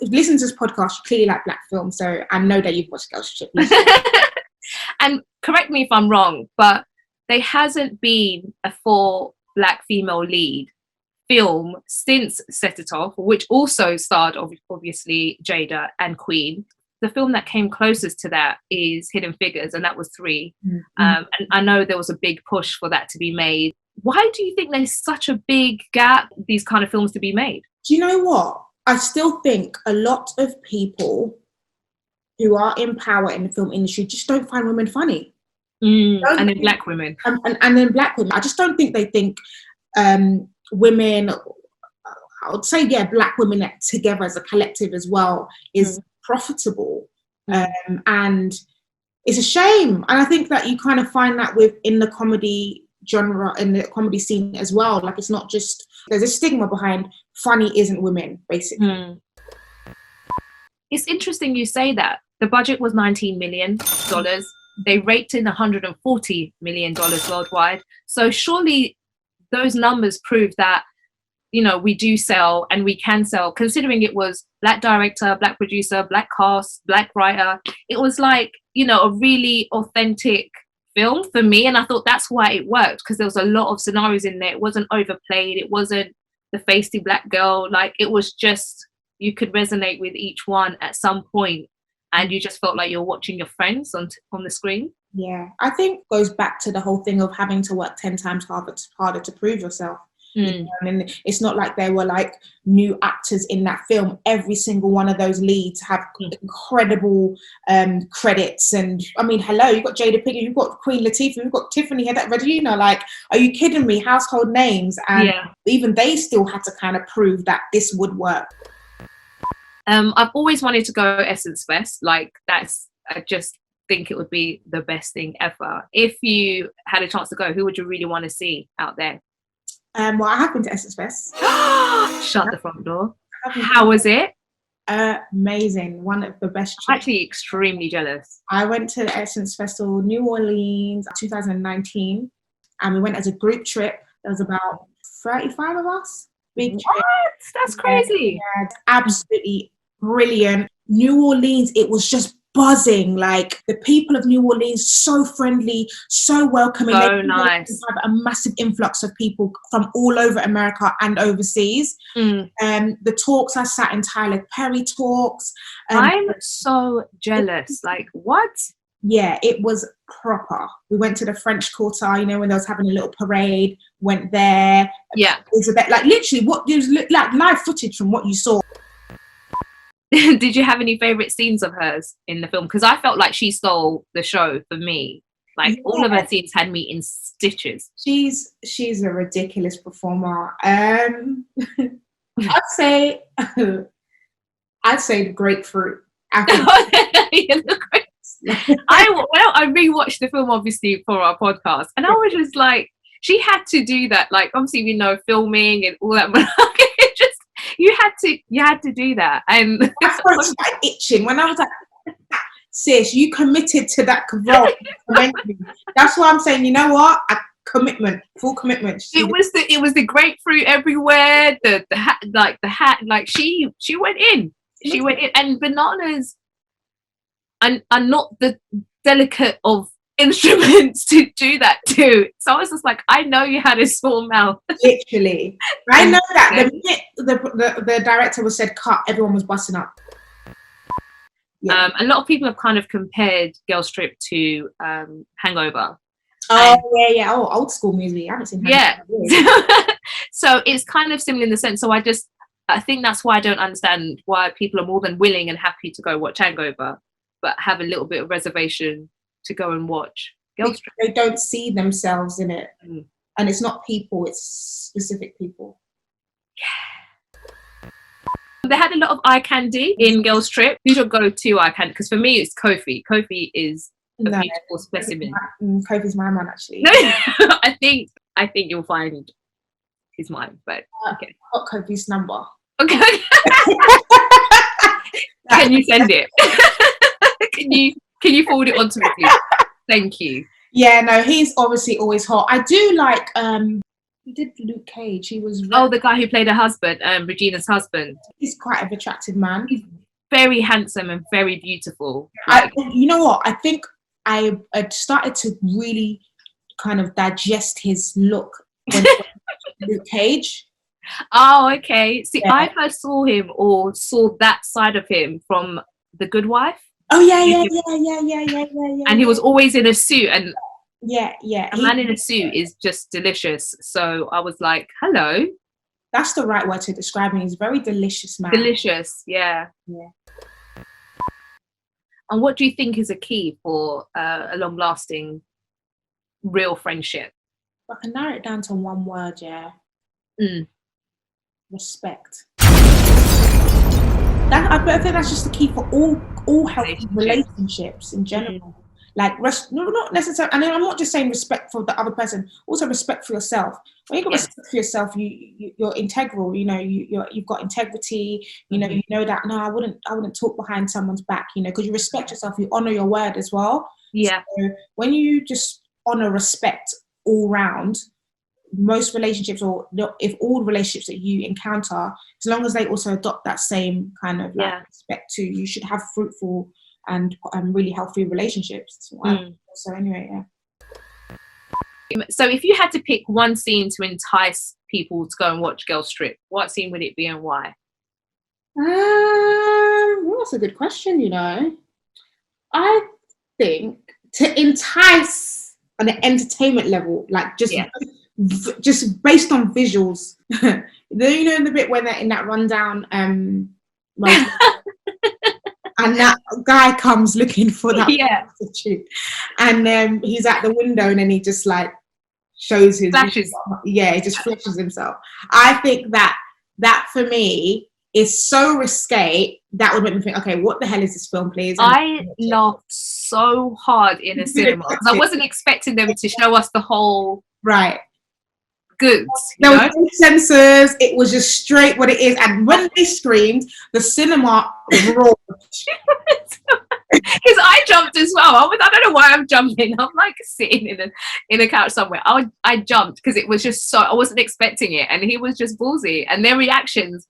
If you listen to this podcast, you clearly like black films, so I know that you've watched Girls Trip. And correct me if I'm wrong, but there hasn't been a 4 black female lead film since Set It Off, which also starred obviously Jada and Queen. The film that came closest to that is Hidden Figures, and that was 3. And I know there was a big push for that to be made. Why do you think there's such a big gap, these kind of films to be made? Do you know what? I still think a lot of people who are in power in the film industry just don't find women funny. And then black women. And then black women. I just don't think they think women, I would say, black women together as a collective as well is profitable. And it's a shame. And I think that you kind of find that in the comedy genre, in the comedy scene as well. Like, it's not just, there's a stigma behind funny isn't women, basically. It's interesting you say that. The budget was $19 million. They raked in $140 million worldwide. So surely those numbers prove that, you know, we do sell and we can sell, considering it was black director, black producer, black cast, black writer. It was like, you know, a really authentic film for me. And I thought that's why it worked, because there was a lot of scenarios in there. It wasn't overplayed. It wasn't the feisty black girl. Like, it was just, you could resonate with each one at some point, and you just felt like you're watching your friends on the screen. Yeah, I think it goes back to the whole thing of having to work 10 times harder to prove yourself. You know? And it's not like there were like new actors in that film. Every single one of those leads have incredible credits. And I mean, hello, you've got Jada Pinkett, you've got Queen Latifah, you've got Tiffany Haddish. Like, are you kidding me? Household names. And even they still had to kind of prove that this would work. I've always wanted to go Essence Fest. Like, I just think it would be the best thing ever. If you had a chance to go, who would you really want to see out there? Well, I have been to Essence Fest. Shut the front door. How was it? Amazing. One of the best trips. I'm actually extremely jealous. I went to the Essence Festival, New Orleans, 2019, and we went as a group trip. There was about 35 of us. Big trip. What? That's crazy. Yeah, absolutely brilliant. New Orleans, it was just buzzing. Like, the people of New Orleans, so friendly, so welcoming. So nice. Have a massive influx of people from all over America and overseas. The talks, I sat in Tyler Perry talks. I'm so jealous. Like, what? Yeah, it was proper. We went to the French Quarter, you know, when they was having a little parade, went there. Yeah. It was a bit, like, literally, what it was like live footage from what you saw. Did you have any favorite scenes of hers in the film? Because I felt like she stole the show for me. Like, all of her scenes had me in stitches. She's a ridiculous performer. I'd say the grapefruit. I rewatched the film obviously for our podcast, and I was just like, she had to do that. Like, obviously we know filming and all that, but it just, you had to do that. And my throat started itching when I was like, sis, you committed to that role. That's why I'm saying, you know what? Commitment, full commitment. It was the grapefruit everywhere. The hat. Like, she went in. She went in, and bananas are not the delicate of instruments to do that too. So I was just like, I know you had a small mouth. Literally. I know that the minute the director was said cut, everyone was busting up. Yeah. A lot of people have kind of compared Girls Trip to Hangover. Oh, yeah. Oh, old school movie. I haven't seen Hangover. Yeah. So it's kind of similar in the sense. So I think that's why I don't understand why people are more than willing and happy to go watch Hangover, but have a little bit of reservation to go and watch Girls Trip. They don't see themselves in it. And it's not people, it's specific people. Yeah. They had a lot of eye candy in Girls Trip. Who's your go-to eye candy? Because for me, it's Kofi. Kofi is a beautiful specimen. Kofi's my man, actually. No, I think you'll find he's mine, but okay. I've got Kofi's number. Okay. Can you send it? Can you forward it on to me, please? Thank you. Yeah, no, he's obviously always hot. I do like He did Luke Cage. He was. Oh, the guy who played her husband, Regina's husband. He's quite an attractive man. He's very handsome and very beautiful. You know what? I think I started to really kind of digest his look when Luke Cage. Oh, okay. See, Yeah. I first saw him or saw that side of him from The Good Wife. Oh yeah. And he was always in a suit, and yeah. a man in a suit is just delicious. So I was like, hello. That's the right word to describe him. He's a very delicious man. Delicious, yeah. Yeah. And what do you think is a key for a long-lasting, real friendship? I can narrow it down to one word, yeah. Respect. I think that's just the key for all healthy relationships in general. Like, not necessarily, and I'm not just saying respect for the other person, also respect for yourself. When you got respect for yourself, you're integral. You know, you've got integrity. You know, you know that I wouldn't talk behind someone's back. You know, because you respect yourself, you honor your word as well. Yeah. So when you just honor respect all round, most relationships, or if all relationships that you encounter, as long as they also adopt that same kind of respect too, you should have fruitful and really healthy relationships. So anyway, yeah. So if you had to pick one scene to entice people to go and watch Girls Trip, what scene would it be and why? Well, that's a good question, you know. I think to entice on an entertainment level, like just based on visuals. You know, the bit when they're in that rundown, and that guy comes looking for that prostitute, and he's at the window, and then he just like shows his flashes. He just flashes himself. I think that for me is so risque that would make me think, okay, what the hell is this film, please? And I laughed so hard in a cinema because I wasn't expecting them to show us the whole goods. There was no censors. It was just straight what it is. And when they screamed, the cinema roared. Because I jumped as well. I don't know why I'm jumping. I'm like sitting in a couch somewhere. I jumped because it was just so, I wasn't expecting it, and he was just ballsy, and their reactions